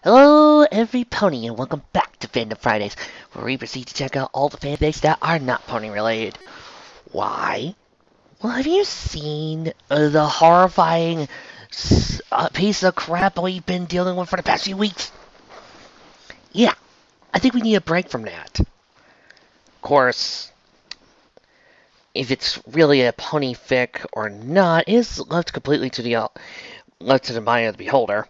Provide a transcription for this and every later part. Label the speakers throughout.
Speaker 1: Hello, every pony, and welcome back to Fandom Fridays, where we proceed to check out all the fanfics that are not pony related. Why? Well, have you seen the horrifying piece of crap we've been dealing with for the past few weeks? Yeah, I think we need a break from that. Of course, if it's really a pony fic or not is left completely to the mind of the beholder.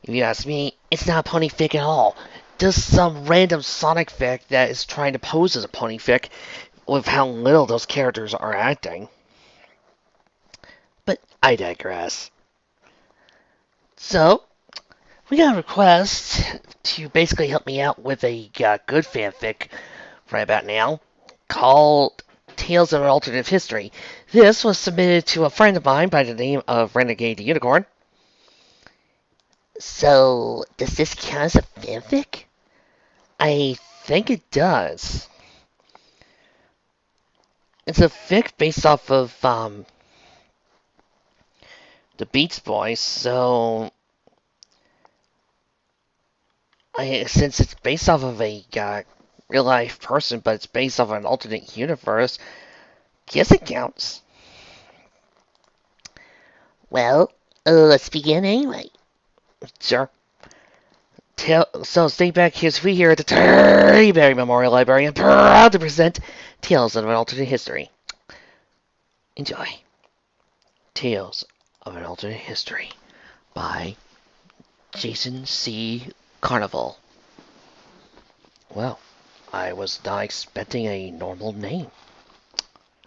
Speaker 1: If you ask me, it's not a pony fic at all. Just some random Sonic fic that is trying to pose as a pony fic with how little those characters are acting. But I digress. So, we got a request to basically help me out with a good fanfic right about now called Tales of an Alternative History. This was submitted to a friend of mine by the name of Renegade the Unicorn. So, does this count as a fanfic? I think it does. It's a fic based off of the Beach Boys, so since it's based off of a real life person, but it's based off of an alternate universe, guess it counts. Well, let's begin anyway. Sure. So stay back here as we here at the Terryberry Memorial Library and proud to present Tales of an Alternate History. Enjoy. Tales of an Alternate History by Jason C. Carnival. Well, I was not expecting a normal name.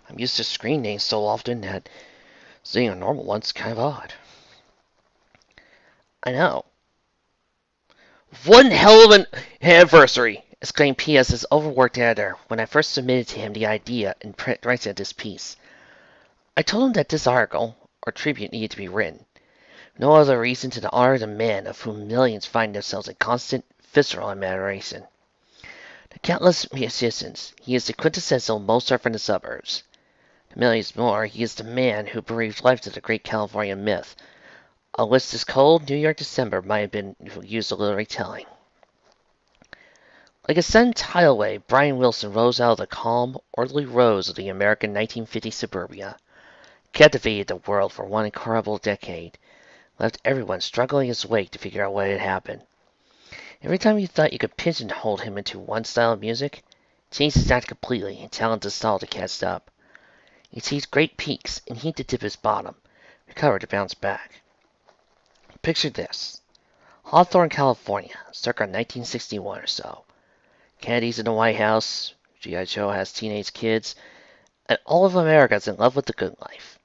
Speaker 1: I'm used to screen names so often that seeing a normal one's kind of odd. I know. One hell of an anniversary! Exclaimed P.S.'s overworked editor when I first submitted to him the idea and writing this piece. I told him that this article, or tribute, needed to be written. No other reason to honor the man of whom millions find themselves in constant, visceral admiration. To countless musicians, he is the quintessential Mozart from the suburbs. To millions more, he is the man who breathed life to the great California myth, on which this cold New York December might have been used a literary telling. Like a sudden tidal wave, Brian Wilson rose out of the calm, orderly rows of the American 1950s suburbia, captivated the world for one incredible decade, left everyone struggling his wake to figure out what had happened. Every time you thought you could pigeonhole him into one style of music, changed his act completely and challenged the style to catch up. He achieved great peaks and heaped to dip his bottom, recovered to bounce back. Picture this. Hawthorne, California, circa 1961 or so. Kennedy's in the White House, G.I. Joe has teenage kids, and all of America's in love with the good life.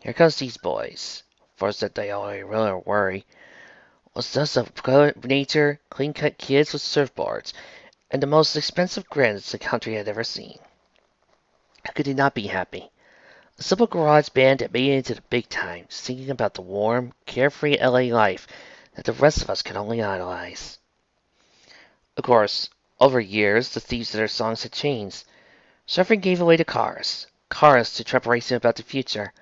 Speaker 1: Here comes these boys. First that they already really worry was just a good-natured, clean-cut kids with surfboards, and the most expensive grins the country had ever seen. How could he not be happy? A simple garage band that made it into the big time, singing about the warm, carefree LA life that the rest of us can only idolize. Of course, over years, the themes of their songs had changed. Surfing gave away to cars to trepidation about the future,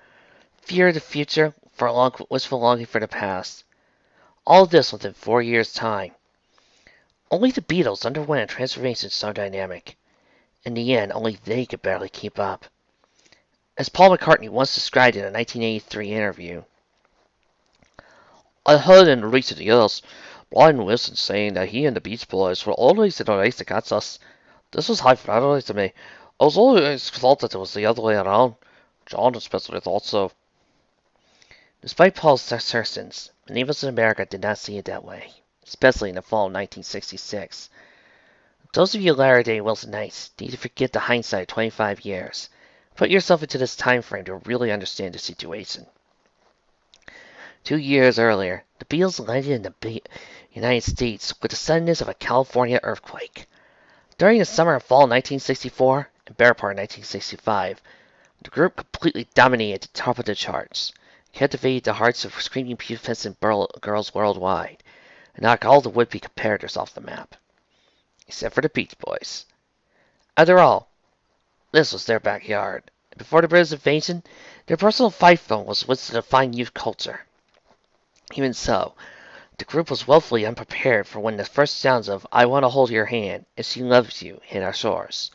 Speaker 1: fear of the future, for wishful longing for the past. All of this within 4 years' time. Only the Beatles underwent a transformation so dynamic. In the end, only they could barely keep up. As Paul McCartney once described in a 1983 interview, I heard in recent years Brian Wilson saying that he and the Beach Boys were always in a race against us. This was high fidelity to me. I was always thought that it was the other way around. John especially thought so. Despite Paul's assertions, many of us in America did not see it that way, especially in the fall of 1966. Those of you Latter-day Wilsonites need to forget the hindsight of 25 years. Put yourself into this time frame to really understand the situation. 2 years earlier, the Beatles landed in the United States with the suddenness of a California earthquake. During the summer and fall of 1964 and better part of 1965, the group completely dominated the top of the charts, captivated the hearts of screaming pubescent girls worldwide, and knocked all the would-be competitors off the map. Except for the Beach Boys. After all, this was their backyard. Before the British invasion, their personal fight film was what's to define youth culture. Even so, The group was woefully unprepared for when the first sounds of "I Want to Hold Your Hand" and "She Loves You" hit our shores.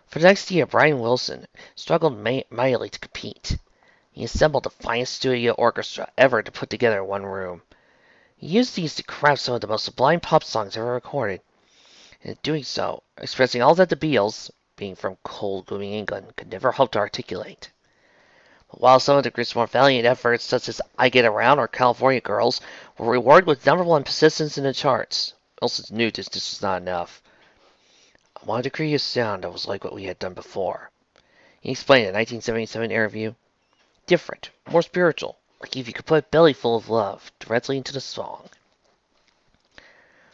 Speaker 1: For the next year, Brian Wilson struggled mightily to compete. He assembled the finest studio orchestra ever to put together in one room. He used these to craft some of the most sublime pop songs ever recorded, and in doing so, expressing all that the Beatles, being from cold, gloomy England, could never hope to articulate. But while some of the group's more valiant efforts, such as "I Get Around" or "California Girls," were rewarded with #1 persistence in the charts, Wilson knew this was not enough. "I wanted to create a sound that was like what we had done before," he explained in a 1977 interview. "Different, more spiritual, like if you could put a belly full of love directly into the song."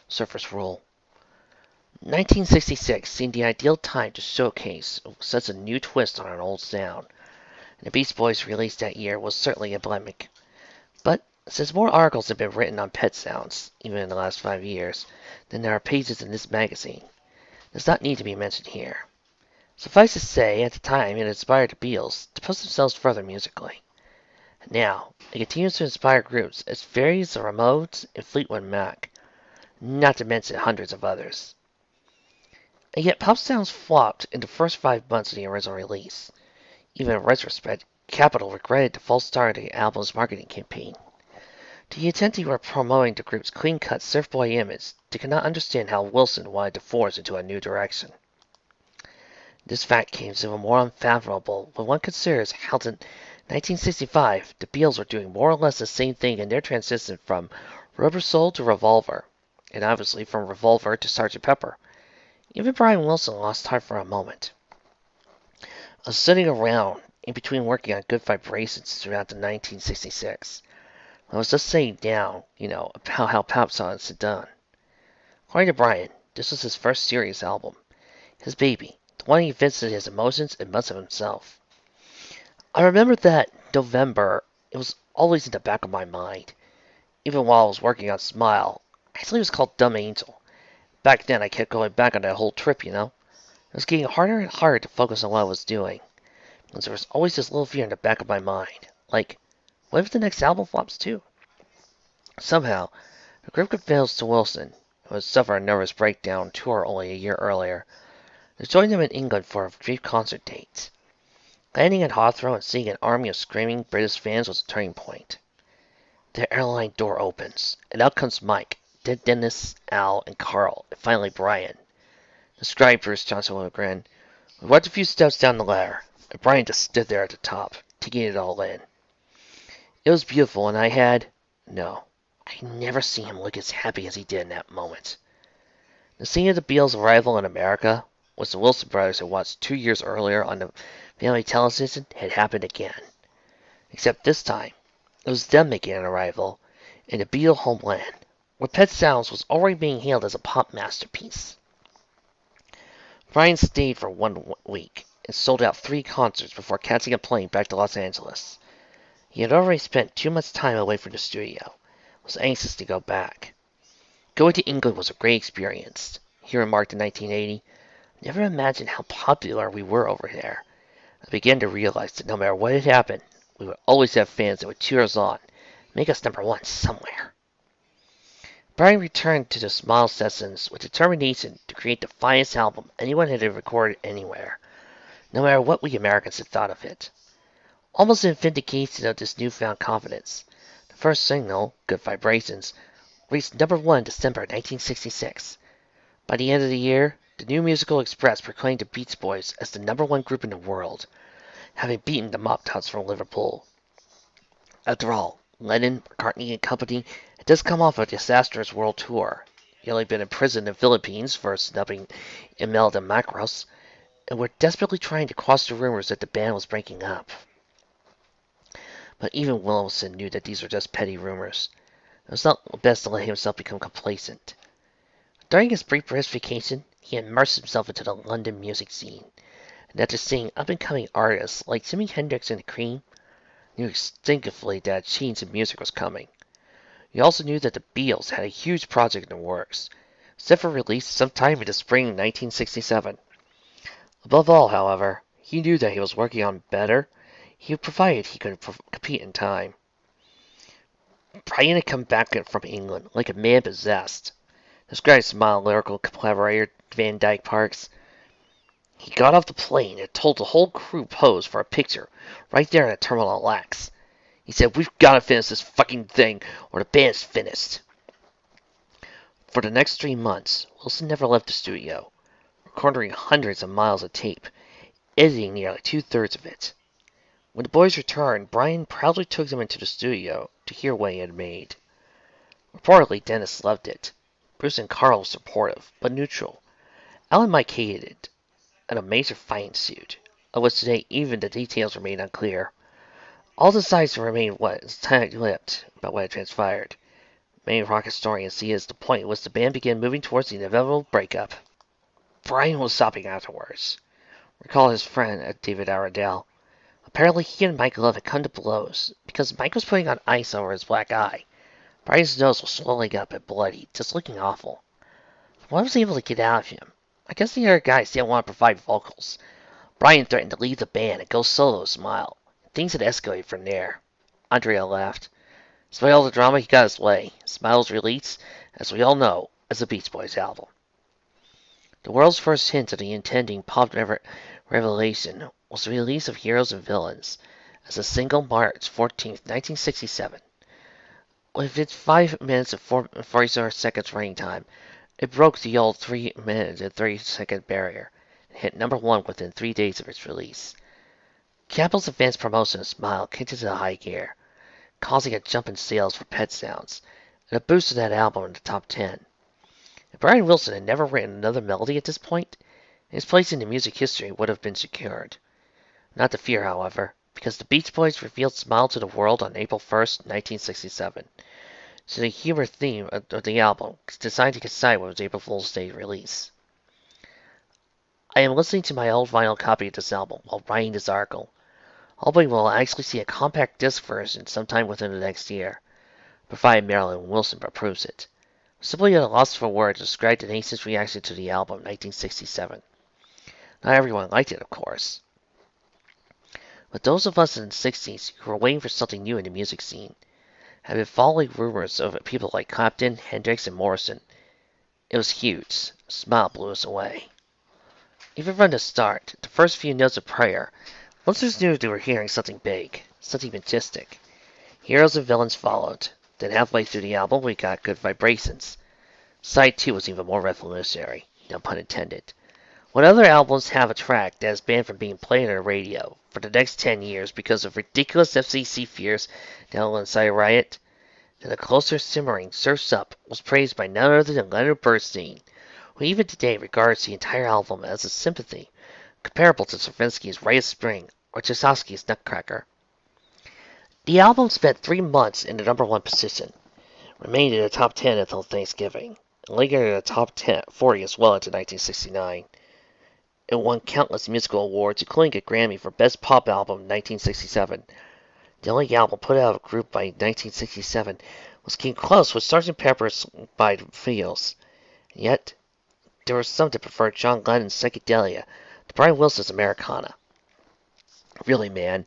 Speaker 1: Surface Rule. 1966 seemed the ideal time to showcase such a new twist on an old sound. The Beast Boys' release that year was certainly emblematic. But since more articles have been written on pet sounds, even in the last 5 years, than there are pages in this magazine, it does not need to be mentioned here. Suffice to say, at the time it inspired the Beatles to push themselves further musically. And now, it continues to inspire groups as varied as the Ramones and Fleetwood Mac, not to mention hundreds of others. And yet pop sounds flopped in the first 5 months of the original release. Even in retrospect, Capitol regretted the false start of the album's marketing campaign. To the extent they were promoting the group's clean-cut surf boy image, they could not understand how Wilson wanted to force into a new direction. This fact came even more unfathomable when one considers how in 1965 the Beatles were doing more or less the same thing in their transition from Rubber Soul to Revolver, and obviously from Revolver to Sgt. Pepper. Even Brian Wilson lost heart for a moment. I was sitting around in between working on Good Vibrations throughout the 1966. I was just sitting down, about how pop songs had done. According to Brian, this was his first serious album. His baby, the one he visited his emotions and much of himself. I remember that November, it was always in the back of my mind. Even while I was working on Smile. Actually, it was called Dumb Angel. Back then, I kept going back on that whole trip, It was getting harder and harder to focus on what I was doing. Because there was always this little fear in the back of my mind. Like, what if the next album flops too? Somehow, the group convinced Wilson, who had suffered a nervous breakdown tour only a year earlier, to join them in England for a brief concert date. Landing at Heathrow and seeing an army of screaming British fans was a turning point. The airline door opens, and out comes Mike, then Dennis, Al, and Carl, and finally Brian. Described Bruce Johnson with a grin. We walked a few steps down the ladder, and Brian just stood there at the top, taking it all in. It was beautiful, and I never seen him look as happy as he did in that moment. The scene of the Beatles' arrival in America, which the Wilson brothers had watched 2 years earlier on the family television, had happened again. Except this time, it was them making an arrival in the Beatle homeland, where Pet Sounds was already being hailed as a pop masterpiece. Brian stayed for 1 week and sold out 3 concerts before catching a plane back to Los Angeles. He had already spent too much time away from the studio, was anxious to go back. Going to England was a great experience, he remarked in 1980. Never imagined how popular we were over there. I began to realize that no matter what had happened, we would always have fans that would cheer us on, make us #1 somewhere. Brian returned to the Smile sessions with determination to create the finest album anyone had recorded anywhere, no matter what we Americans had thought of it. Almost in vindication of this newfound confidence, the first single, Good Vibrations, reached #1 in December 1966. By the end of the year, the New Musical Express proclaimed the Beach Boys as the #1 group in the world, having beaten the Mop Tops from Liverpool. After all, Lennon, McCartney, and company had just come off a disastrous world tour. He had only been imprisoned in the Philippines for snubbing Imelda Macros, and were desperately trying to quash the rumors that the band was breaking up. But even Wilson knew that these were just petty rumors. It was not best to let himself become complacent. During his brief British vacation, he immersed himself into the London music scene, and after seeing up-and-coming artists like Jimi Hendrix and the Cream, knew instinctively that a change in music was coming. He also knew that the Beatles had a huge project in the works, set for release sometime in the spring of 1967. Above all, however, he knew that he was working on better, provided he could compete in time. Brian had come back from England like a man possessed. Described smile lyrical collaborator Van Dyke Parks. He got off the plane and told the whole crew pose for a picture right there at Terminal X. He said, "We've got to finish this fucking thing or the band's finished." For the next 3 months, Wilson never left the studio, recording hundreds of miles of tape, editing nearly two-thirds of it. When the boys returned, Brian proudly took them into the studio to hear what he had made. Reportedly, Dennis loved it. Bruce and Carl were supportive, but neutral. Al and Mike hated it, and a major fight ensued, of which today even the details remain unclear. All the sides remain tight-lipped about what had transpired. Many rock historians see it as the point at which the band began moving towards the inevitable breakup. Brian was sobbing afterwards. Recall his friend, David Arundel. Apparently he and Mike Love had come to blows, because Mike was putting on ice over his black eye. Brian's nose was swelling up and bloody, just looking awful. What was he able to get out of him? I guess the other guys didn't want to provide vocals. Brian threatened to leave the band and go solo with Smile. Things had escalated from there. Andrea laughed. Despite all the drama, he got his way. Smile's release, as we all know, as a Beach Boys album. The world's first hint of the impending pop revelation was the release of Heroes and Villains as a single March 14, 1967. With its 5 minutes and 44 seconds running time, it broke the old 3 minute and 30-second barrier and hit #1 within 3 days of its release. Capitol's advanced promotion of Smile kicked into high gear, causing a jump in sales for Pet Sounds and a boost to that album in the top 10. If Brian Wilson had never written another melody at this point, his place in the music history would have been secured. Not to fear, however, because the Beach Boys revealed Smile to the world on April 1st, 1967. So the humor theme of the album designed to coincide with its April Fool's Day release. I am listening to my old vinyl copy of this album while writing this article, hoping we'll actually see a compact disc version sometime within the next year, provided Marilyn Wilson approves it. I'm simply at a loss for words to describe the nation's reaction to the album 1967. Not everyone liked it, of course. But those of us in the 60s who were waiting for something new in the music scene had been following rumors of people like Clapton, Hendrix, and Morrison. It was huge. Smile blew us away. Even from the start, the first few notes of prayer, listeners knew they were hearing something big, something majestic. Heroes and Villains followed. Then halfway through the album, we got Good Vibrations. Side 2 was even more revolutionary, no pun intended. When other albums have a track that is banned from being played on the radio for the next 10 years because of ridiculous FCC fears that will incite a riot, then the closer simmering Surf's Up was praised by none other than Leonard Bernstein, who even today regards the entire album as a sympathy, comparable to Stravinsky's Rite of Spring or Tchaikovsky's Nutcracker. The album spent 3 months in the #1 position, remained in the top 10 until Thanksgiving, and later in the top 40 as well into 1969. It won countless musical awards, including a Grammy for Best Pop Album in 1967. The only album put out of a group by 1967 came close with Sgt. Pepper's by the Beatles. Yet, there were some that preferred John Lennon's Psychedelia to Brian Wilson's Americana. Really, man,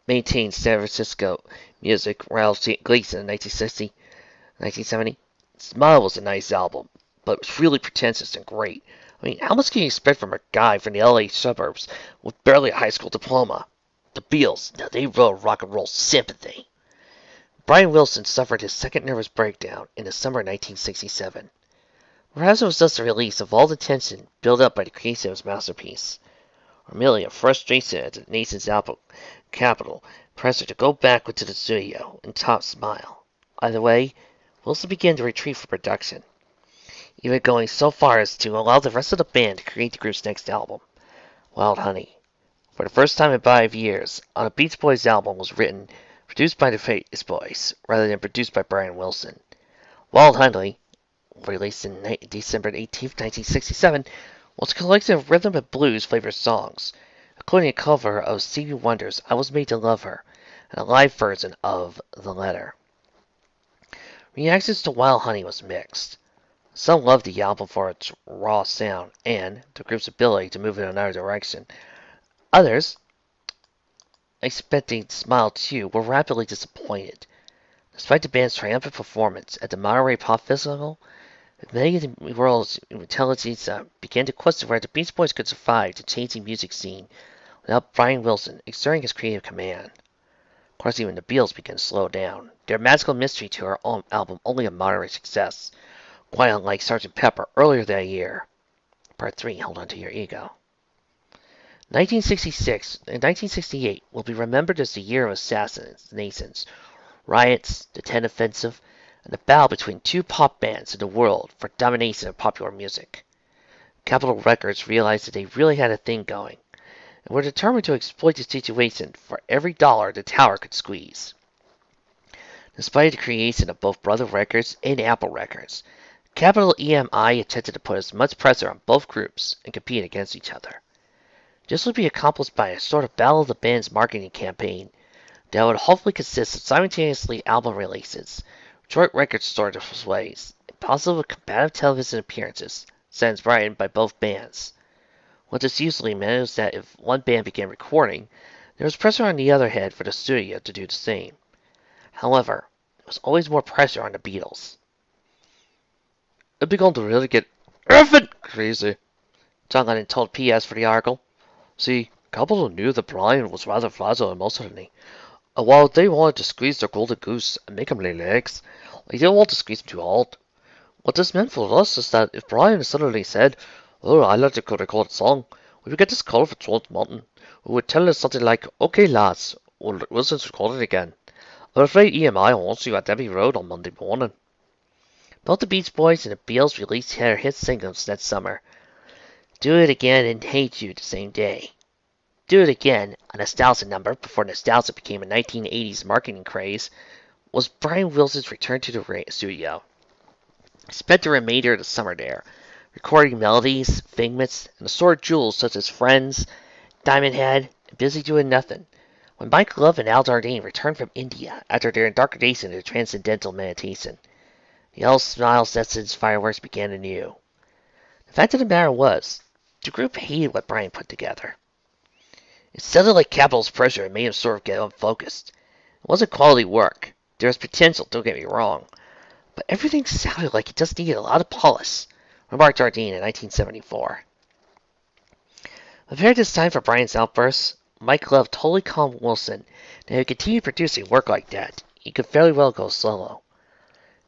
Speaker 1: maintained San Francisco music, Ralph Gleason in 1970. Smile was a nice album, but it was really pretentious and great. I mean, how much can you expect from a guy from the LA suburbs with barely a high school diploma? The Beatles, now they wrote rock and roll sympathy. Brian Wilson suffered his second nervous breakdown in the summer of 1967. Perhaps it was just the release of all the tension built up by the creation of his masterpiece, or merely a frustration at the nation's capital pressure to go back into the studio and top Smile. Either way, Wilson began to retreat from production, even going so far as to allow the rest of the band to create the group's next album, Wild Honey. For the first time in 5 years, on a Beach Boys album was written, produced by the Beach Boys, rather than produced by Brian Wilson. Wild Honey, released on December 18, 1967, was a collection of rhythm and blues flavored songs, including a cover of Stevie Wonder's I Was Made to Love Her, and a live version of The Letter. Reactions to Wild Honey was mixed. Some loved the album for its raw sound and the group's ability to move in another direction. Others, expecting Smile 2, were rapidly disappointed. The Despite the band's triumphant performance at the Monterey Pop Festival, many of the world's intelligences began to question whether the Beach Boys could survive the changing music scene without Brian Wilson exerting his creative command. Of course, even the Beatles began to slow down. Their Magical Mystery Tour album only a moderate success, quite unlike Sgt. Pepper earlier that year. Part 3, Hold On to Your Ego. 1966 and 1968 will be remembered as the year of assassinations, riots, the Tet Offensive, and the battle between two pop bands in the world for domination of popular music. Capitol Records realized that they really had a thing going, and were determined to exploit the situation for every dollar the tower could squeeze. Despite the creation of both Brother Records and Apple Records, Capitol EMI attempted to put as much pressure on both groups and compete against each other. This would be accomplished by a sort of battle of the band's marketing campaign that would hopefully consist of simultaneously album releases, joint record store displays, and possible combative television appearances, sent Brian by both bands. What this usually meant was that if one band began recording, there was pressure on the other head for the studio to do the same. However, there was always more pressure on the Beatles. It began to really get effing crazy, John Lennon told PS for the article. See, Capitol knew that Brian was rather fragile emotionally, and while they wanted to squeeze their golden goose and make him lay legs, they didn't want to squeeze him too hard. What this meant for us is that if Brian suddenly said, "Oh, I'd like to record a song," we would get this call for George Martin, who would tell us something like, "Okay, lads, Wilson's recording again. I'm afraid EMI wants you at Abbey Road on Monday morning." Both the Beach Boys and the Beatles released their hit singles that summer. Do It Again and Hate You the same day. Do It Again, a nostalgia number before nostalgia became a 1980s marketing craze, was Brian Wilson's return to the studio. He spent the remainder of the summer there, recording melodies, figments, and assorted jewels such as Friends, Diamond Head, and Busy Doing Nothing, when Mike Love and Al Jardine returned from India after their indoctrination into transcendental meditation. The Yellow Smiles Essence fireworks began anew. The fact of the matter was, the group hated what Brian put together. It sounded like Capitol's pressure and made him sort of get unfocused. It wasn't quality work. There was potential, don't get me wrong. But everything sounded like it just needed a lot of polish, remarked Jardine in 1974. Prepared this time for Brian's outbursts, Mike Love totally calmed Wilson that if he continued producing work like that, he could fairly well go solo.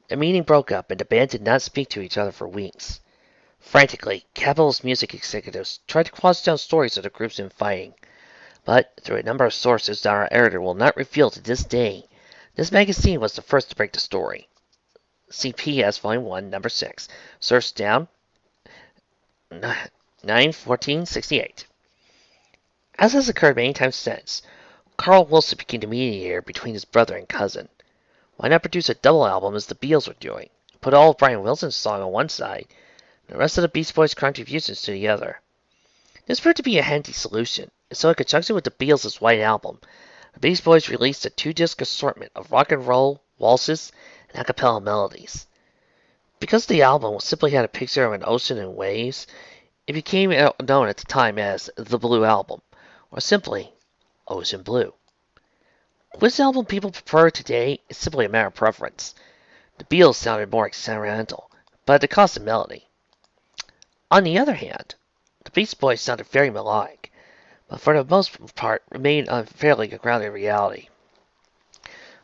Speaker 1: The meeting broke up and the band did not speak to each other for weeks. Frantically, Capitol's music executives tried to quash down stories of the group's infighting, but through a number of sources that our editor will not reveal to this day, this magazine was the first to break the story. CPS Volume 1, Number 6, search down 9/14/68. As has occurred many times since, Carl Wilson became the mediator between his brother and cousin. Why not produce a double album as the Beatles were doing? Put all of Brian Wilson's songs on one side, and the rest of the Beach Boys' contributions to the other. This proved to be a handy solution, and so in conjunction with the Beatles' White Album, the Beach Boys released a 2-disc assortment of rock and roll, waltzes, and a cappella melodies. Because the album simply had a picture of an ocean and waves, it became known at the time as the Blue Album, or simply Ocean Blue. Which album people prefer today is simply a matter of preference. The Beatles sounded more experimental, but at the cost of melody. On the other hand, the Beach Boys sounded very melodic, but for the most part remained on fairly grounded reality.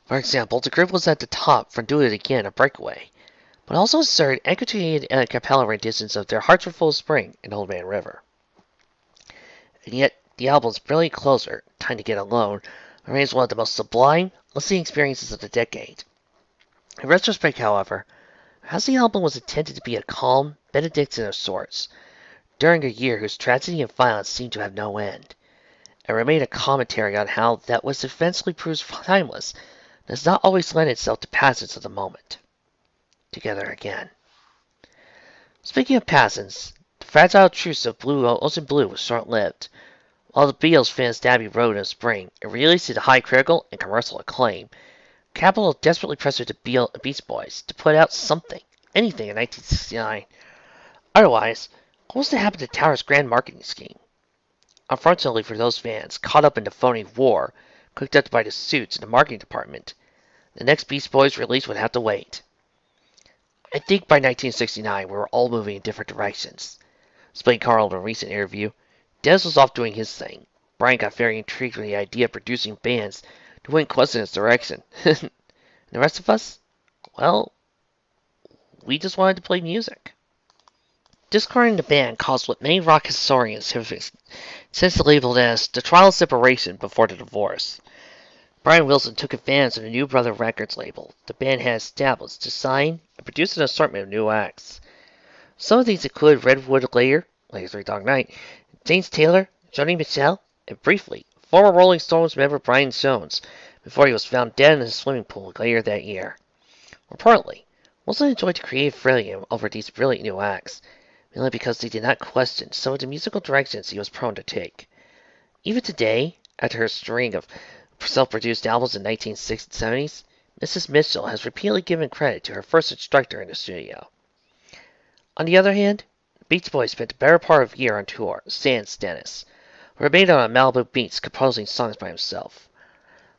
Speaker 1: For example, the group was at the top for Do It Again, a breakaway, but also asserted and created a cappella renditions of Their Hearts Were Full of Spring and Old Man River. And yet, the album's brilliant closer, Time to Get Alone, remains one of the most sublime listening experiences of the decade. In retrospect, however, perhaps the album was intended to be a calm benediction of sorts, during a year whose tragedy and violence seemed to have no end, and remained a commentary on how that which eventually proves timeless does not always lend itself to passions of the moment. Together again. Speaking of passions, the fragile truce of Ocean Blue was short-lived. While the Beatles finished Abbey Road in the spring and released it to high critical and commercial acclaim, Capitol desperately pressured the Beach Boys to put out something, anything in 1969. Otherwise, what was to happen to Tower's grand marketing scheme? Unfortunately for those fans caught up in the phony war cooked up by the suits in the marketing department, The next Beast Boys release would have to wait. I think by 1969 we were all moving in different directions. Explained Carl in a recent interview. Dennis was off doing his thing. Brian got very intrigued with the idea of producing bands that went in his direction. And the rest of us? Well, we just wanted to play music. Discarding the band caused what many rock historians have since labeled as the trial of separation before the divorce. Brian Wilson took advantage of the New Brother Records label the band had established to sign and produce an assortment of new acts. Some of these include Redwood Layer, like Three Dog Night, James Taylor, Joni Mitchell, and briefly, former Rolling Stones member Brian Jones, before he was found dead in a swimming pool later that year. Reportedly, Wilson enjoyed the creative freedom over these brilliant new acts, mainly because they did not question some of the musical directions he was prone to take. Even today, after a string of self-produced albums in the 1970s, Mrs. Mitchell has repeatedly given credit to her first instructor in the studio. On the other hand, the Beach Boys spent the better part of a year on tour, sans Dennis, who remained on a Malibu beach composing songs by himself.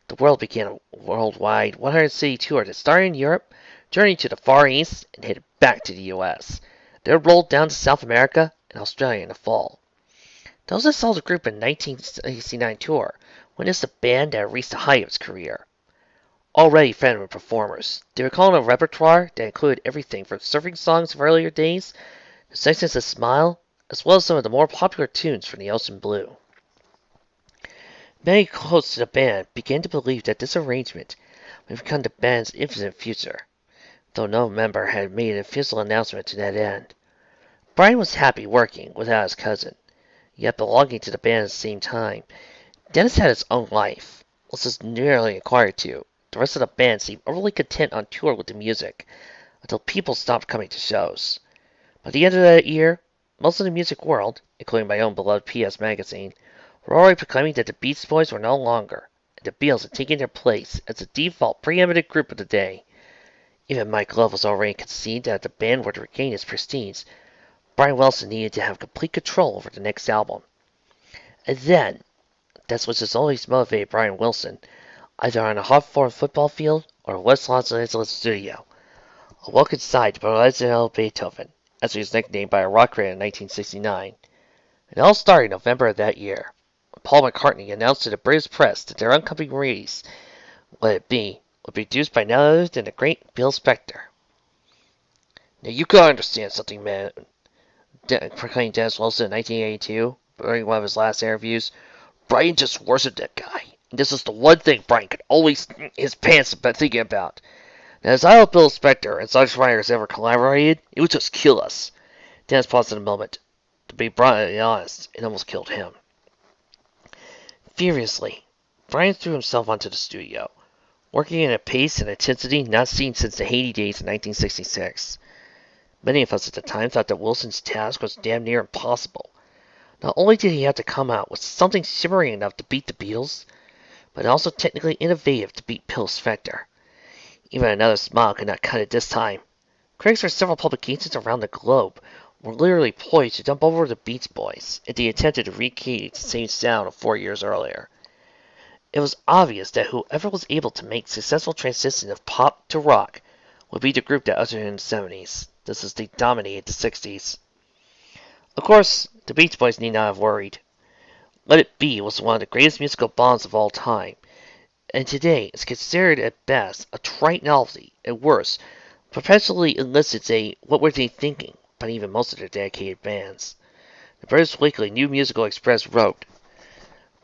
Speaker 1: The world began a worldwide 100-city tour that started in Europe, journeyed to the Far East, and headed back to the U.S. Then rolled down to South America and Australia in the fall. Those that saw the group in the 1969 tour witnessed a band that reached the height of its career. Already veteran performers, they recalled a repertoire that included everything from surfing songs of earlier days to Sections of Smile, as well as some of the more popular tunes from the Ocean Blue. Many close to the band began to believe that this arrangement would become the band's infinite future, though no member had made an official announcement to that end. Brian was happy working without his cousin, yet belonging to the band at the same time. Dennis had his own life, was nearly acquired to. The rest of the band seemed overly content on tour with the music, until people stopped coming to shows. By the end of that year, most of the music world, including my own beloved PS Magazine, were already proclaiming that the Beach Boys were no longer, and the Beatles had taken their place as the default preeminent group of the day. Even Mike Love was already conceded that if the band were to regain its prestige, Brian Wilson needed to have complete control over the next album. And then, that's what has always motivated Brian Wilson, either on a Hawthorne football field or a West Los Angeles studio. A walk inside to Legendary Beethoven, as he was nicknamed by a rock critic in 1969. It all started in November of that year, when Paul McCartney announced to the British press that their upcoming release, Let It Be, would be produced by none other than the great Bill Spector. Now you gotta understand something, man, proclaimed Dennis Wilson in 1982, during one of his last interviews. Brian just worshipped that guy. And this is the one thing Brian could always his pants about thinking about. Now, as I hope Bill Spector and such writers ever collaborated, it would just kill us. Dennis paused in a moment. To be brutally honest, it almost killed him. Furiously, Brian threw himself onto the studio, working at a pace and intensity not seen since the Haiti days in 1966. Many of us at the time thought that Wilson's task was damn near impossible. Not only did he have to come out with something shimmering enough to beat the Beatles, but also technically innovative to beat Bill Spector. Even another smile could not cut it this time. Critics for several publications around the globe were literally poised to jump over the Beach Boys if they attempted to recreate the same sound of 4 years earlier. It was obvious that whoever was able to make successful transition of pop to rock would be the group that ushered in the 70s, just as they dominated the 60s. Of course, the Beach Boys need not have worried. Let It Be was one of the greatest musical bombs of all time, and today is considered at best a trite novelty, at worst, perpetually elicits a what were they thinking by even most of their dedicated bands. The British Weekly New Musical Express wrote,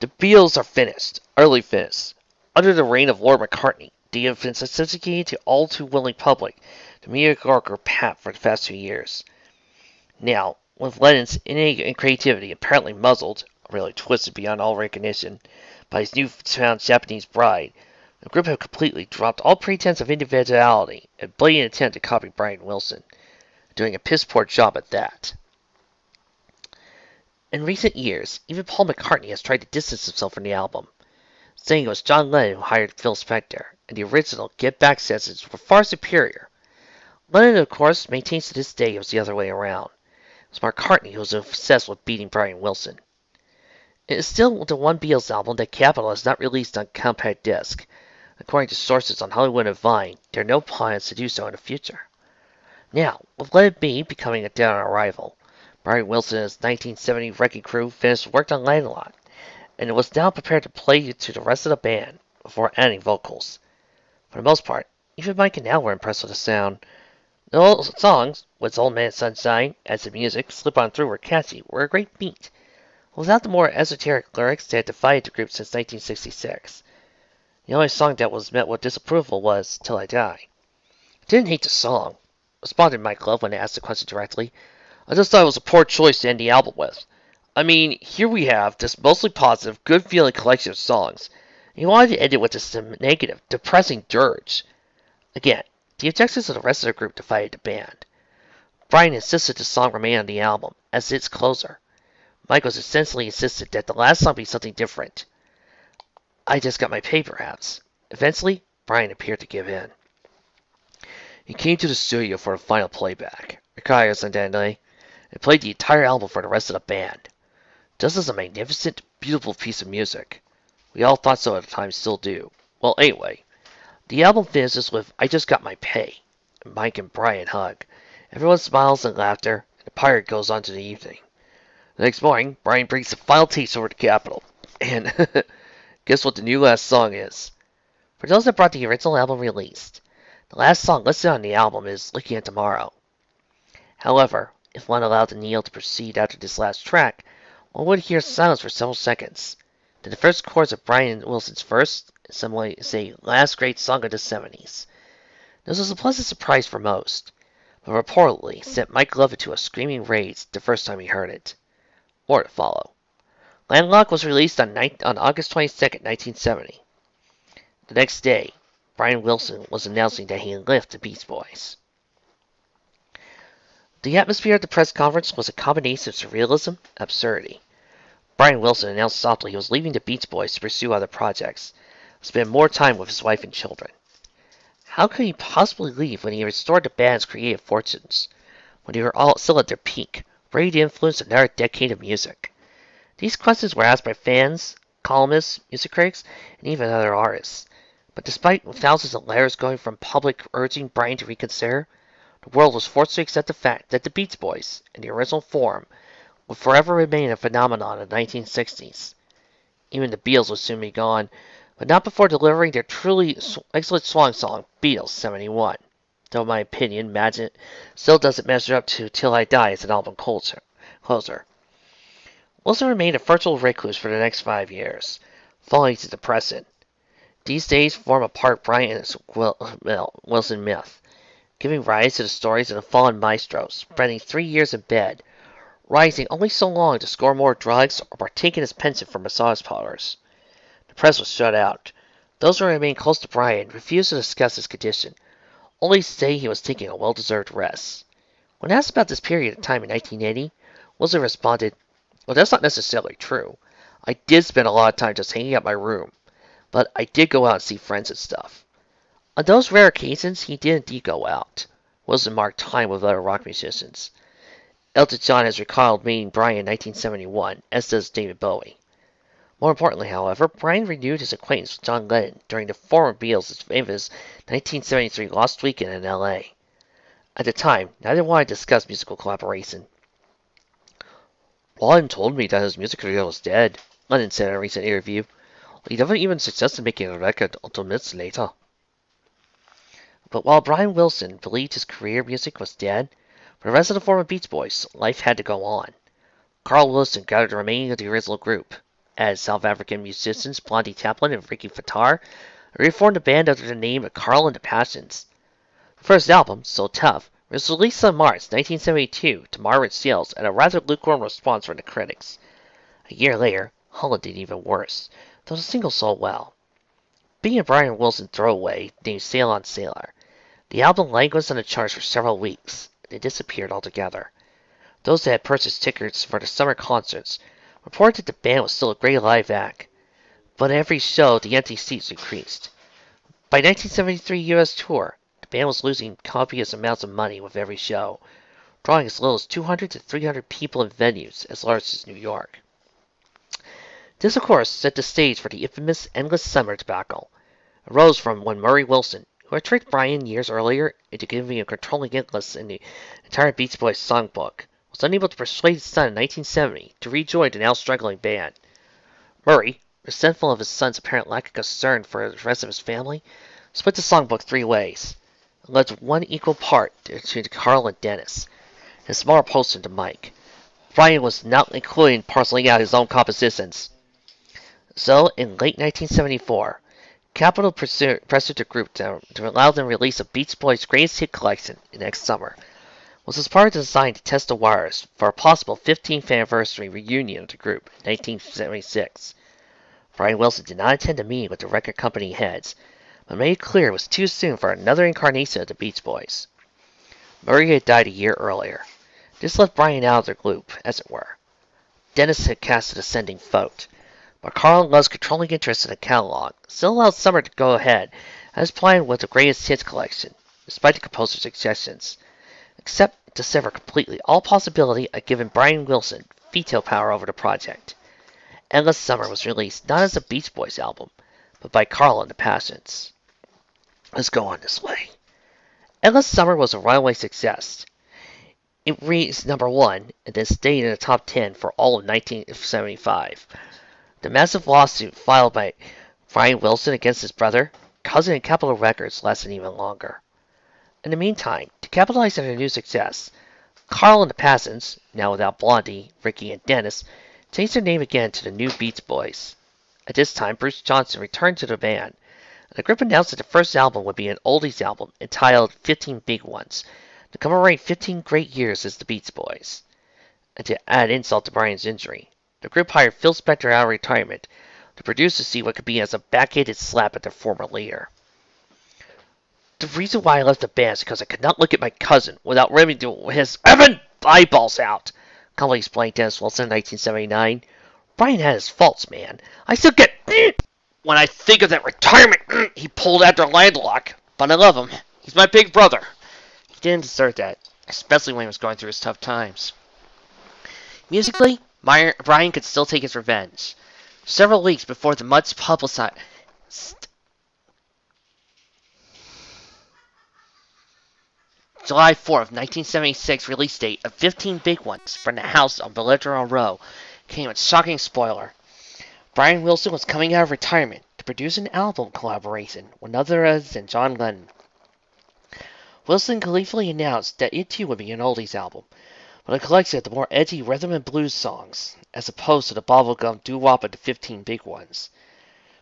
Speaker 1: "The Beatles are finished, utterly finished. Under the reign of Lord McCartney, they have been subjugated to all too willing public to mediocre pap for the past 2 years. Now, with Lennon's innate creativity apparently muzzled, really twisted beyond all recognition, by his newfound Japanese bride, the group have completely dropped all pretense of individuality and blatant attempt to copy Brian Wilson, doing a piss-poor job at that." In recent years, even Paul McCartney has tried to distance himself from the album, saying it was John Lennon who hired Phil Spector, and the original Get Back sessions were far superior. Lennon, of course, maintains to this day it was the other way around. It was McCartney who was obsessed with beating Brian Wilson. It is still the one Beatles album that Capitol has not released on compact disc, According to sources on Hollywood and Vine, there are no plans to do so in the future. Now, with Let It Be becoming a dead on arrival, Brian Wilson and his 1970 Wrecking Crew finished work on Land-A-Lot, and it was now prepared to play to the rest of the band before adding vocals. For the most part, even Mike and Al were impressed with the sound. The old songs, with Old Man Sunshine, as the music, Slip On Through were catchy, were a great beat, without the more esoteric lyrics that had divided the group since 1966. The only song that was met with disapproval was Till I Die. I didn't hate the song, responded Mike Love when asked the question directly. I just thought it was a poor choice to end the album with. I mean, here we have this mostly positive, good-feeling collection of songs, and you wanted to end it with this negative, depressing dirge. Again, the objections of the rest of the group divided the band. Brian insisted the song remain on the album, as its closer. Mike was essentially insisted that the last song be something different. I just got my pay, perhaps. Eventually, Brian appeared to give in. He came to the studio for a final playback, Ricardo's and Dandelion, and played the entire album for the rest of the band. Just as a magnificent, beautiful piece of music. We all thought so at the time, still do. Well, anyway, the album finishes with I Just Got My Pay, and Mike and Brian hug. Everyone smiles and laughter, and the pirate goes on to the evening. The next morning, Brian brings the final tapes over to Capitol, and guess what the new last song is? For those that brought the original album released, the last song listed on the album is Looking at Tomorrow. However, if one allowed Neil to proceed after this last track, one would hear silence for several seconds. Then the first chords of Brian Wilson's first, some might say, last great song of the 70s. This was a pleasant surprise for most, but reportedly sent Mike Love into a screaming rage the first time he heard it. More to follow. Landlocked was released on August 22, 1970. The next day, Brian Wilson was announcing that he had left the Beach Boys. The atmosphere at the press conference was a combination of surrealism and absurdity. Brian Wilson announced softly he was leaving the Beach Boys to pursue other projects, spend more time with his wife and children. How could he possibly leave when he restored the band's creative fortunes, when they were all still at their peak, ready to influence another decade of music? These questions were asked by fans, columnists, music critics, and even other artists. But despite thousands of letters going from public urging Brian to reconsider, the world was forced to accept the fact that the Beach Boys, in the original form, would forever remain a phenomenon of the 1960s. Even the Beatles would soon be gone, but not before delivering their truly excellent swan song, Beatles 71. Though in my opinion, Imagine still doesn't measure up to Till I Die as an album closer. Wilson remained a virtual recluse for the next 5 years, falling to depression. These days form a part of Brian's Wilson myth, giving rise to the stories of the fallen maestro, spending 3 years in bed, rising only so long to score more drugs or partake in his penchant for massage parlors. The press was shut out. Those who remained close to Brian refused to discuss his condition, only to say he was taking a well-deserved rest. When asked about this period of time in 1980, Wilson responded, "Well, that's not necessarily true. I did spend a lot of time just hanging out in my room, but I did go out and see friends and stuff." On those rare occasions, he did indeed go out. Wilson marked time with other rock musicians. Elton John has recalled meeting Brian in 1971, as does David Bowie. More importantly, however, Brian renewed his acquaintance with John Lennon during the former Beatles' famous 1973 Lost Weekend in L.A. At the time, neither wanted to discuss musical collaboration. "Brian told me that his music career was dead," Lennon said in a recent interview. "He never even suggested making a record until minutes later." But while Brian Wilson believed his career music was dead, for the rest of the former Beach Boys, life had to go on. Carl Wilson gathered the remaining of the original group, as South African musicians Blondie Chaplin and Ricky Fattar reformed the band under the name of Carl and the Passions. The first album, So Tough, was released in March 1972 to moderate sales and a rather lukewarm response from the critics. A year later, Holland did even worse, though the single sold well. Being a Brian Wilson throwaway named Sail on Sailor, the album languished on the charts for several weeks, and then disappeared altogether. Those that had purchased tickets for the summer concerts reported that the band was still a great live act, but at every show the empty seats increased. By 1973 U.S. tour, the band was losing copious amounts of money with every show, drawing as little as 200 to 300 people in venues as large as New York. This, of course, set the stage for the infamous Endless Summer debacle. arose from when Murray Wilson, who had tricked Brian years earlier into giving a controlling interest in the entire Beach Boys songbook, was unable to persuade his son in 1970 to rejoin the now struggling band. Murray, resentful of his son's apparent lack of concern for the rest of his family, split the songbook three ways, and left one equal part to Carl and Dennis, and a smaller portion to Mike. Brian was not including parceling out his own compositions. So, in late 1974, Capitol pressured the group to allow them to release a Beach Boys greatest hit collection next summer, which was part of the design to test the waters for a possible 15th anniversary reunion of the group in 1976. Brian Wilson did not attend a meeting with the record company heads, but made it clear it was too soon for another incarnation of the Beach Boys. Murray had died a year earlier. This left Brian out of the group, as it were. Dennis had cast a descending vote, but Carl and Love's controlling interest in the catalog still allowed Summer to go ahead as planned with the greatest hits collection, despite the composer's suggestions, except to sever completely all possibility of giving Brian Wilson veto power over the project. Endless Summer was released not as a Beach Boys album, but by Carl and the Passions. Let's go on this way. Endless Summer was a runaway success. It reached number 1 and then stayed in the top 10 for all of 1975. The massive lawsuit filed by Brian Wilson against his brother, cousin, and Capitol Records lasted even longer. In the meantime, to capitalize on their new success, Carl and the Passions, now without Blondie, Ricky, and Dennis, changed their name again to the New Beach Boys. At this time, Bruce Johnson returned to the band, and the group announced that the first album would be an oldies album entitled 15 Big Ones, to commemorate 15 great years as the Beach Boys. And to add insult to Brian's injury, the group hired Phil Spector out of retirement to produce to see what could be as a backhanded slap at their former leader. The reason why I left the band is because I could not look at my cousin without ripping his effing eyeballs out, calmly explained Dennis Wilson in 1979. Brian had his faults, man. I still get when I think of that retirement he pulled after Landlock, but I love him. He's my big brother. He didn't deserve that, especially when he was going through his tough times. Musically, Brian could still take his revenge. Several weeks before the much publicized July 4th, 1976 release date of 15 Big Ones from the house on Belladonna Row came a shocking spoiler. Brian Wilson was coming out of retirement to produce an album collaboration with none other than John Lennon. Wilson gleefully announced that it too would be an oldies album, but a collection of the more edgy rhythm and blues songs, as opposed to the bubblegum doo-wop of the 15 Big Ones.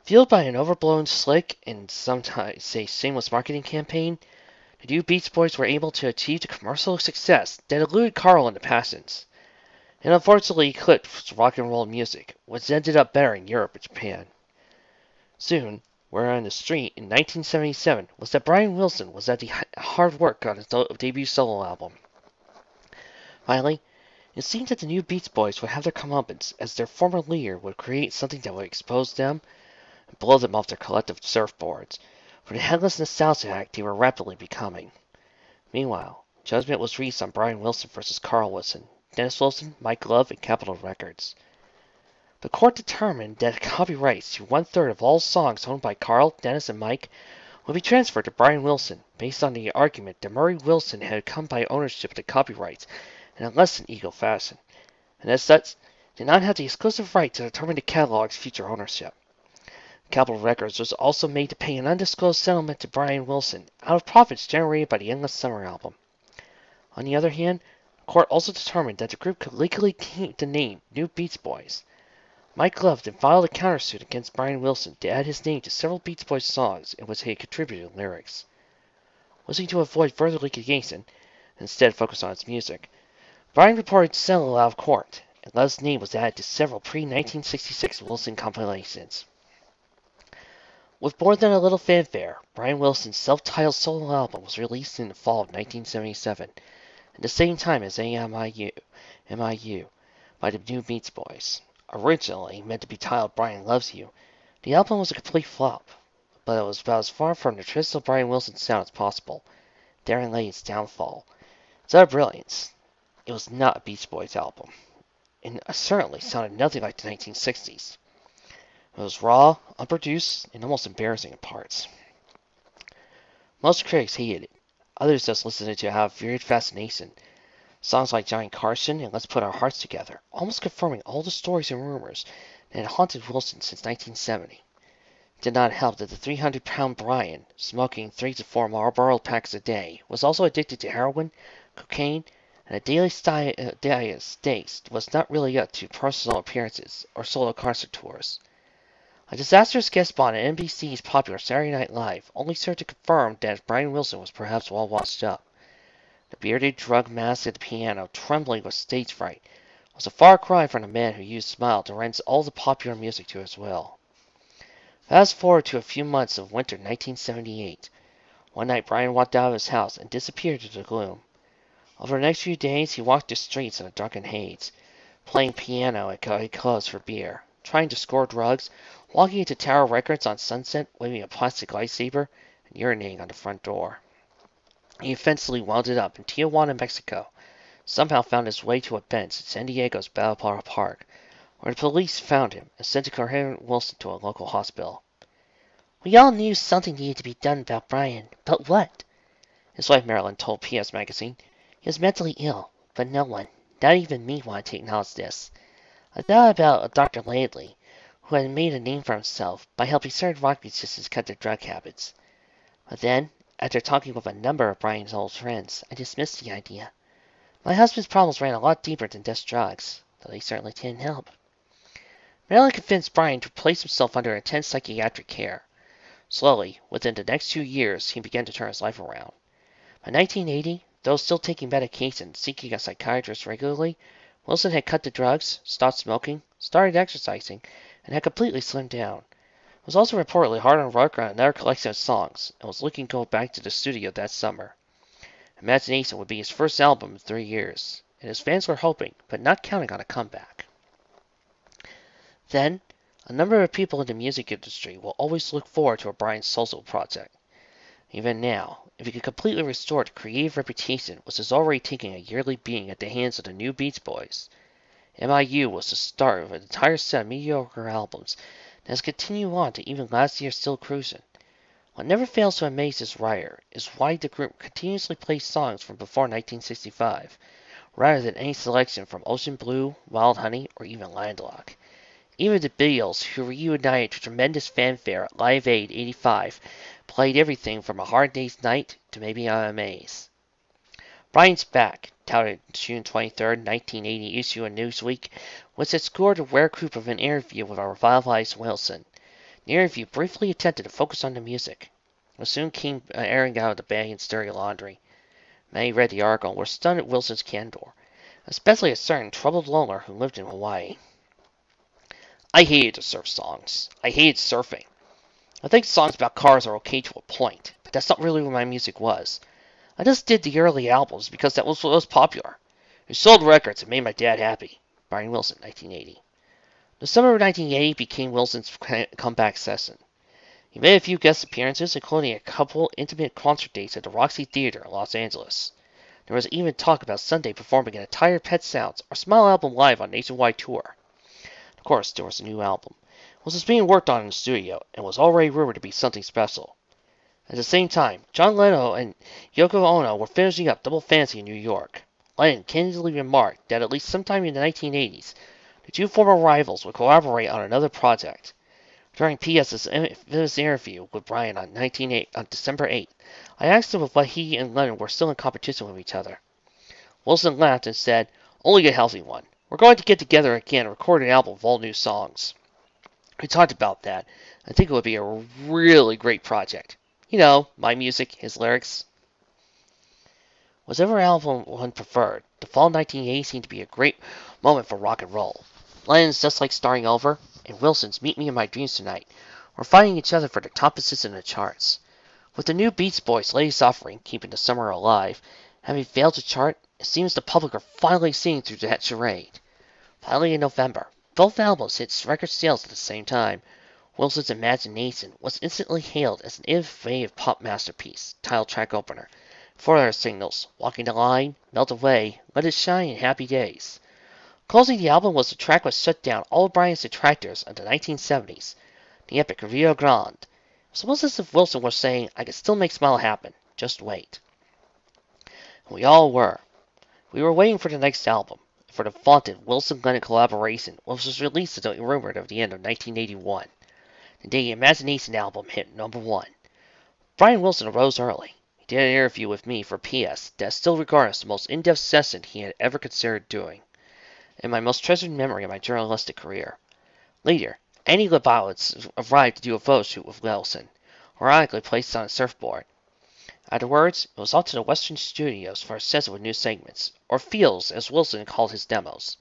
Speaker 1: Fueled by an overblown, slick, and sometimes say shameless marketing campaign, the new Beach Boys were able to achieve the commercial success that eluded Carl and the Passions, and unfortunately eclipsed rock and roll music, which ended up better in Europe and Japan. Soon, word on the street in 1977 was that Brian Wilson was at the hard work on his debut solo album. Finally, it seemed that the new Beach Boys would have their comeuppance, as their former leader would create something that would expose them and blow them off their collective surfboards for the headless nostalgia act they were rapidly becoming. Meanwhile, judgment was reached on Brian Wilson versus Carl Wilson, Dennis Wilson, Mike Love, and Capitol Records. The court determined that copyrights to one-third of all songs owned by Carl, Dennis, and Mike would be transferred to Brian Wilson, based on the argument that Murray Wilson had come by ownership of the copyrights in a less than equal fashion, and as such, did not have the exclusive right to determine the catalog's future ownership. Capitol Records was also made to pay an undisclosed settlement to Brian Wilson out of profits generated by the Endless Summer album. On the other hand, the court also determined that the group could legally keep the name New Beach Boys. Mike Love then filed a countersuit against Brian Wilson to add his name to several Beach Boys songs in which he had contributed lyrics. Wishing to avoid further litigation, and instead focus on his music, Brian reported to settle out of court, and Love's name was added to several pre-1966 Wilson compilations. With more than a little fanfare, Brian Wilson's self-titled solo album was released in the fall of 1977, at the same time as AMIU by the New Beach Boys. Originally meant to be titled Brian Loves You, the album was a complete flop, but it was about as far from the traditional Brian Wilson sound as possible. Therein lay its downfall. Its utter brilliance, it was not a Beach Boys album, and certainly sounded nothing like the 1960s. It was raw, unproduced, and almost embarrassing in parts. Most critics hated it. Others just listened to it out of weird fascination. Songs like Johnny Carson and Let's Put Our Hearts Together, almost confirming all the stories and rumors that had haunted Wilson since 1970. It did not help that the 300-pound Brian, smoking 3 to 4 Marlboro packs a day, was also addicted to heroin, cocaine, and a daily diet was not really up to personal appearances or solo concert tours. A disastrous guest spot on NBC's popular Saturday Night Live only served to confirm that Brian Wilson was perhaps well washed up. The bearded drug mask at the piano, trembling with stage fright, was a far cry from the man who used Smile to rent all the popular music to his will. Fast forward to a few months of winter 1978. One night Brian walked out of his house and disappeared into the gloom. Over the next few days he walked the streets in a drunken haze, playing piano at clubs for beer, trying to score drugs, walking into Tower Records on Sunset, waving a plastic lightsaber, and urinating on the front door. He eventually wound up in Tijuana, Mexico, somehow found his way to a bench at San Diego's Balboa Park, where the police found him and sent a coherent Wilson to a local hospital. We all knew something needed to be done about Brian, but what? His wife Marilyn told PS Magazine. He was mentally ill, but no one, not even me, wanted to acknowledge this. I thought about Dr. Laidley, who had made a name for himself by helping certain rock musicians cut their drug habits. But then, after talking with a number of Brian's old friends, I dismissed the idea. My husband's problems ran a lot deeper than just drugs, though they certainly didn't help. Marilyn convinced Brian to place himself under intense psychiatric care. Slowly, within the next 2 years, he began to turn his life around. By 1980, though still taking medication, seeking a psychiatrist regularly, Wilson had cut the drugs, stopped smoking, started exercising, and had completely slimmed down. He was also reportedly hard on work on another collection of songs, and was looking to go back to the studio that summer. Imagination would be his first album in 3 years, and his fans were hoping, but not counting on a comeback. Then, a number of people in the music industry will always look forward to a Brian solo project. Even now, if he could completely restore the creative reputation which is already taking a yearly beating at the hands of the new Beach Boys, MIU was the start of an entire set of mediocre albums that has continued on to even last year's Still Cruisin'. What never fails to amaze this writer is why the group continuously plays songs from before 1965, rather than any selection from Ocean Blue, Wild Honey, or even Landlocked. Even the Beatles, who reunited to tremendous fanfare at Live Aid '85, played everything from A Hard Day's Night to Maybe I'm Amazed. Brian's Back, touted June 23, 1980 issue of Newsweek, was had scored a rare coup of an interview with a revitalized Wilson. The interview briefly attempted to focus on the music. It soon came airing out of the band's dirty laundry. Many read the article and were stunned at Wilson's candor, especially a certain troubled loner who lived in Hawaii. I hated the surf songs. I hated surfing. I think songs about cars are okay to a point, but that's not really what my music was. I just did the early albums because that was what was popular. It sold records and made my dad happy. Brian Wilson, 1980. The summer of 1980 became Wilson's comeback season. He made a few guest appearances, including a couple intimate concert dates at the Roxy Theater in Los Angeles. There was even talk about Sunday performing an entire Pet Sounds or Smile album live on nationwide tour. Of course, there was a new album. It was being worked on in the studio, and was already rumored to be something special. At the same time, John Lennon and Yoko Ono were finishing up Double Fantasy in New York. Lennon candidly remarked that at least sometime in the 1980s, the two former rivals would collaborate on another project. During P.S.'s famous interview with Brian on December 8, I asked him if he and Lennon were still in competition with each other. Wilson laughed and said, "Only a healthy one. We're going to get together again and record an album of all new songs." We talked about that. I think it would be a really great project. You know, my music, his lyrics. Whichever album one preferred, the fall 1980 seemed to be a great moment for rock and roll. Lennon's Just Like Starting Over, and Wilson's Meet Me in My Dreams Tonight were fighting each other for the top position in the charts. With the new Beach Boys' latest offering, Keeping the Summer Alive, having failed to chart, it seems the public are finally seeing through that charade. Finally, in November, both albums hit record sales at the same time. Wilson's Imagination was instantly hailed as an innovative pop masterpiece, title track opener. Four other singles, Walking the Line, Melt Away, Let It Shine, and Happy Days. Closing the album was the track which shut down all of Brian's detractors in the 1970s, the epic Rio Grande. It was almost as if Wilson was saying, I can still make Smile happen. Just wait. And we all were. We were waiting for the next album, for the vaunted Wilson-Glennon collaboration, which was released as rumored at the end of 1981. The day the Imagination album hit #1. Brian Wilson arose early. He did an interview with me for PS that is still regarded as the most in-depth session he had ever considered doing, and my most treasured memory of my journalistic career. Later, Annie Leibowitz arrived to do a photo shoot with Wilson, ironically placed on a surfboard. Afterwards, it was off to the Western Studios for a session with new segments, or feels as Wilson called his demos.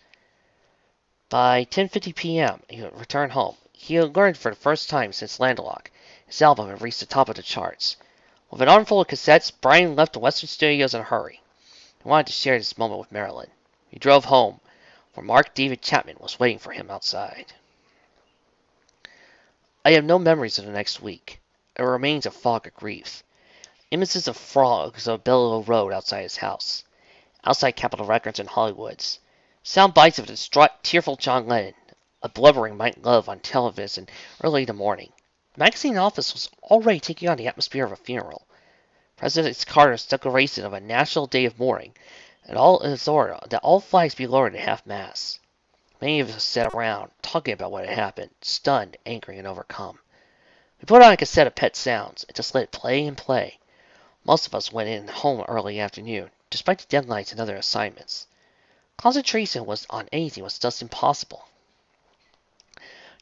Speaker 1: By 10:50 p.m., he would return home. He had learned for the first time since Landlocked, his album had reached the top of the charts. With an armful of cassettes, Brian left the Western Studios in a hurry. He wanted to share this moment with Marilyn. He drove home, where Mark David Chapman was waiting for him outside. I have no memories of the next week. It remains a fog of grief. Images of frogs on Bellow Road outside his house. Outside Capitol Records in Hollywood's. Sound bites of a distraught, tearful John Lennon. A blubbering Mike Love on television early in the morning. The magazine office was already taking on the atmosphere of a funeral. President Carter's declaration of a national day of mourning, and all his order that all flags be lowered at half-mast. Many of us sat around, talking about what had happened, stunned, angry, and overcome. We put on a cassette of Pet Sounds, and just let it play and play. Most of us went in home early afternoon, despite the deadlines and other assignments. Concentration on anything was thus impossible.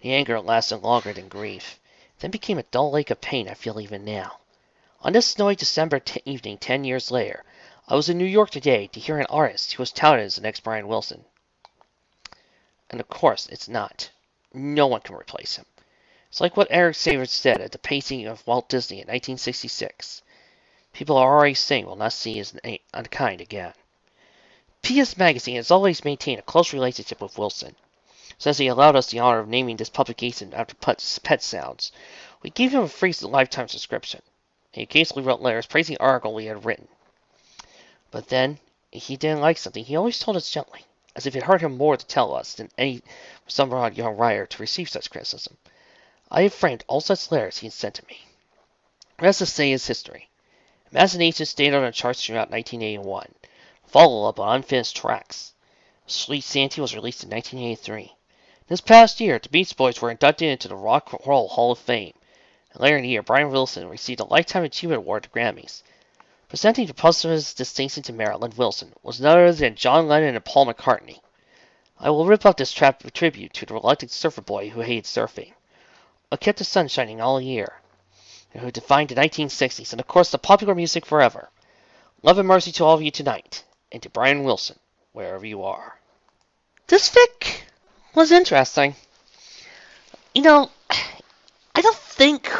Speaker 1: The anger lasted longer than grief, then became a dull ache of pain I feel even now. On this snowy December evening 10 years later, I was in New York today to hear an artist who was touted as the next Brian Wilson. And of course, it's not. No one can replace him. It's like what Eric Savage said at the painting of Walt Disney in 1966. People are already saying we'll not see his kind again. PS Magazine has always maintained a close relationship with Wilson. Since he allowed us the honor of naming this publication after Pet Sounds, we gave him a free lifetime subscription. He occasionally wrote letters praising the article we had written. But then, if he didn't like something, he always told us gently, as if it hurt him more to tell us than some odd young writer to receive such criticism. I have framed all such letters he had sent to me. The rest to say is history. Imagination stayed on the charts throughout 1981, follow-up on unfinished tracks. Sweet Santee was released in 1983. This past year, the Beach Boys were inducted into the Rock and Roll Hall of Fame. And later in the year, Brian Wilson received a Lifetime Achievement Award at the Grammys. Presenting the posthumous distinction to Marilyn Wilson was none other than John Lennon and Paul McCartney. I will rip up this tribute to the reluctant surfer boy who hated surfing, who kept the sun shining all year, and who defined the 1960s and of course the popular music forever. Love and mercy to all of you tonight, and to Brian Wilson, wherever you are. This fic was interesting. You know, I don't think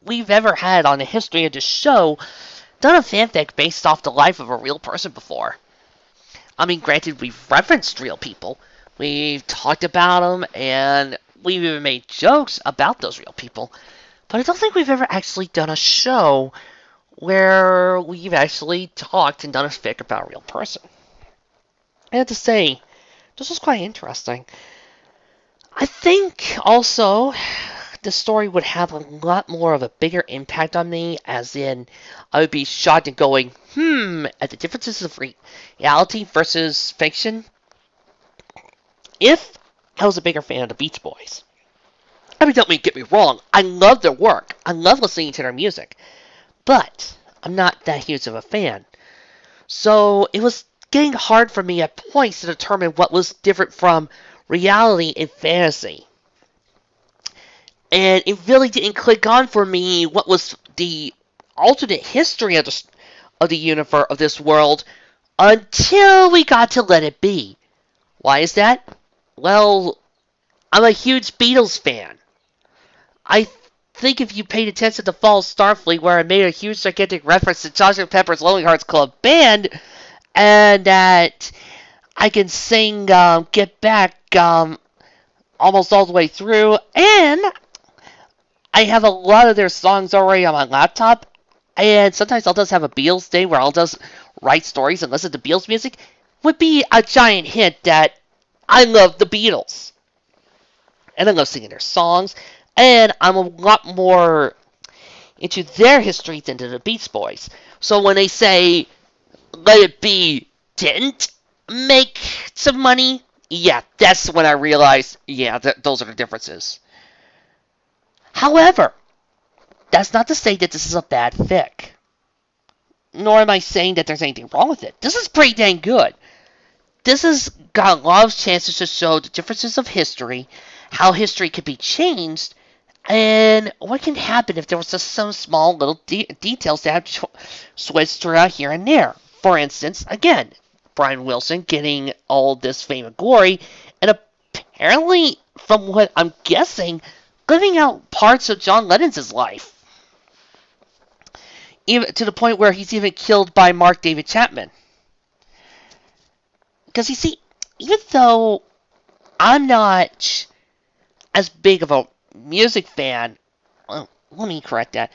Speaker 1: we've ever had on the history of the show done a fanfic based off the life of a real person before. I mean, granted, we've referenced real people. We've talked about them, and we've even made jokes about those real people. But I don't think we've ever actually done a show where we've actually talked and done a fic about a real person. I have to say, this was quite interesting. I think also the story would have a lot more of a bigger impact on me, as in I would be shocked and going, at the differences of reality versus fiction, if I was a bigger fan of the Beach Boys. I mean, don't get me wrong, I love their work. I love listening to their music. But I'm not that huge of a fan. So it was getting hard for me at points to determine what was different from reality and fantasy. And it really didn't click on for me what was the alternate history of the universe of this world until we got to Let It Be. Why is that? Well, I'm a huge Beatles fan. I think if you paid attention to Fall Starfleet, where I made a huge gigantic reference to Sgt. Pepper's Lonely Hearts Club Band, and that I can sing Get Back almost all the way through, and I have a lot of their songs already on my laptop, and sometimes I'll just have a Beatles day where I'll just write stories and listen to Beatles music, would be a giant hint that I love the Beatles. And I love singing their songs. And I'm a lot more into their history than to the Beach Boys. So when they say Let It Be didn't make some money, yeah, that's when I realized, yeah, those are the differences. However, that's not to say that this is a bad fic. Nor am I saying that there's anything wrong with it. This is pretty dang good. This has got a lot of chances to show the differences of history, how history could be changed, and what can happen if there was just some small little details that have switched throughout here and there. For instance, again, Brian Wilson getting all this fame and glory, and apparently, from what I'm guessing, living out parts of John Lennon's life. Even to the point where he's even killed by Mark David Chapman. Because you see, even though I'm not as big of a music fan, well, let me correct that.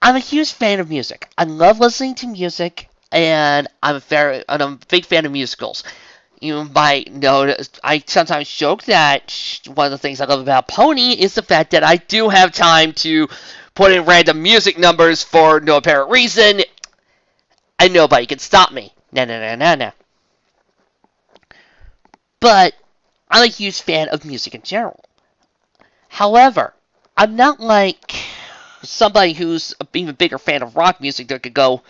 Speaker 1: I'm a huge fan of music. I love listening to music, and I'm a big fan of musicals. You might notice I sometimes joke that one of the things I love about Pony is the fact that I do have time to put in random music numbers for no apparent reason, and nobody can stop me. No. But I'm a huge fan of music in general. However, I'm not like somebody who's an even bigger fan of rock music that could go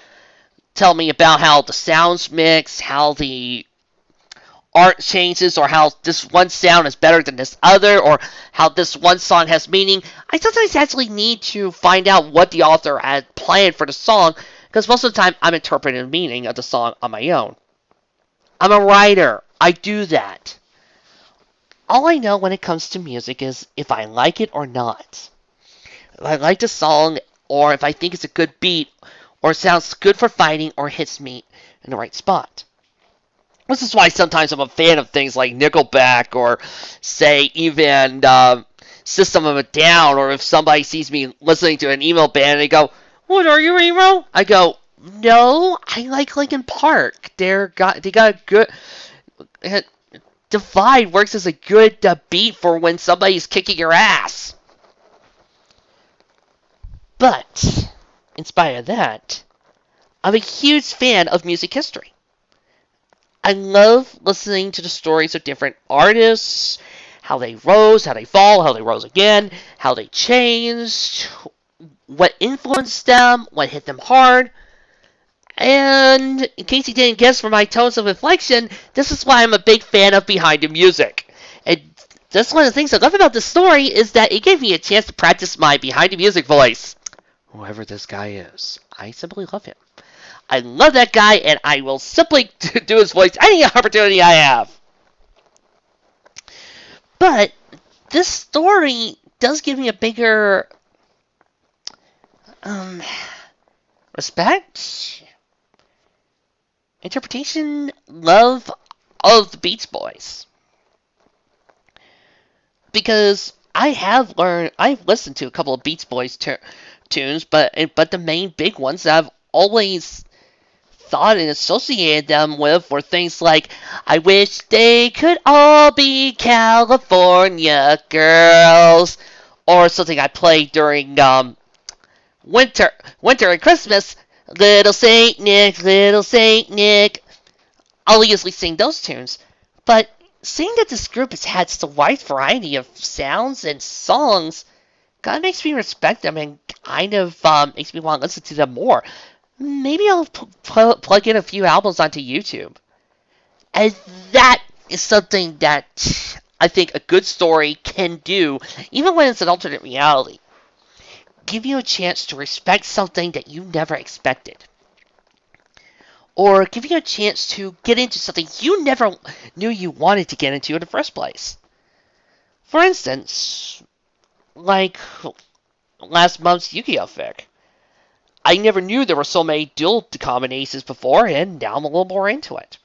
Speaker 1: tell me about how the sounds mix, how the art changes, or how this one sound is better than this other, or how this one song has meaning. I sometimes actually need to find out what the author had planned for the song, because most of the time I'm interpreting the meaning of the song on my own. I'm a writer. I do that. All I know when it comes to music is if I like it or not. If I like the song, or if I think it's a good beat, or sounds good for fighting, or hits me in the right spot. This is why sometimes I'm a fan of things like Nickelback, or say even System of a Down, or if somebody sees me listening to an emo band and they go, "What are you, emo?" I go, "No, I like Linkin Park. They got a good Divide works as a good beat for when somebody's kicking your ass." But in spite of that, I'm a huge fan of music history. I love listening to the stories of different artists, how they rose, how they fall, how they rose again, how they changed, what influenced them, what hit them hard. And in case you didn't guess from my tones of inflection, this is why I'm a big fan of Behind the Music. And that's one of the things I love about this story is that it gave me a chance to practice my Behind the Music voice. Whoever this guy is, I simply love him. I love that guy, and I will simply do his voice any opportunity I have. But this story does give me a bigger respect, interpretation, love of the Beach Boys. Because I've listened to a couple of Beach Boys tunes, but the main big ones that I've always thought and associated them with were things like "I wish they could all be California girls," or something I played during winter and Christmas, "Little Saint Nick, Little Saint Nick." I'll usually sing those tunes, but seeing that this group has had such a wide variety of sounds and songs kind of makes me respect them and kind of makes me want to listen to them more. Maybe I'll plug in a few albums onto YouTube. And that is something that I think a good story can do, even when it's an alternate reality. Give you a chance to respect something that you never expected. Or give you a chance to get into something you never knew you wanted to get into in the first place. For instance, like last month's Yu-Gi-Oh! Fic. I never knew there were so many dual combinations before, and now I'm a little more into it.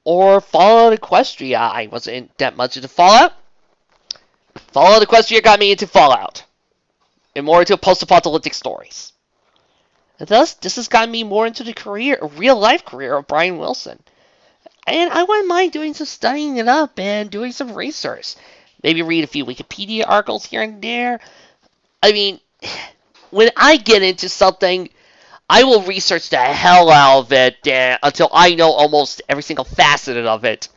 Speaker 1: Or Fallout Equestria. I wasn't that much into Fallout. Fallout Equestria got me into Fallout, and more into post-apocalyptic stories. And thus, this has gotten me more into the real-life career of Brian Wilson. And I wouldn't mind doing some studying it up and doing some research. Maybe read a few Wikipedia articles here and there. I mean, when I get into something, I will research the hell out of it until I know almost every single facet of it.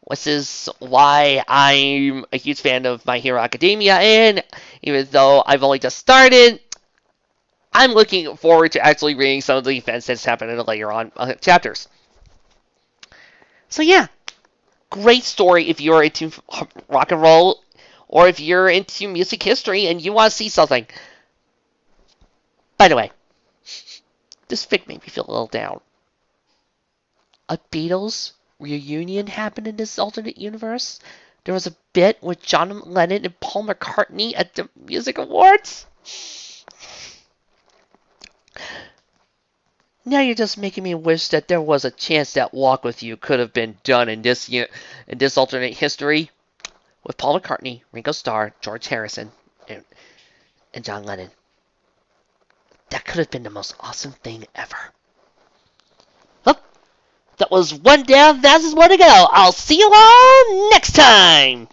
Speaker 1: Which is why I'm a huge fan of My Hero Academia, and even though I've only just started, I'm looking forward to actually reading some of the events that's happened in the later on chapters. So yeah, great story if you're into rock and roll, or if you're into music history and you want to see something. By the way, this fic made me feel a little down. A Beatles reunion happened in this alternate universe? There was a bit with John Lennon and Paul McCartney at the Music Awards? Now you're just making me wish that there was a chance that Walk With You could have been done in this alternate history with Paul McCartney, Ringo Starr, George Harrison, and John Lennon. That could have been the most awesome thing ever. Well, that was one down, that's one to go. I'll see you all next time!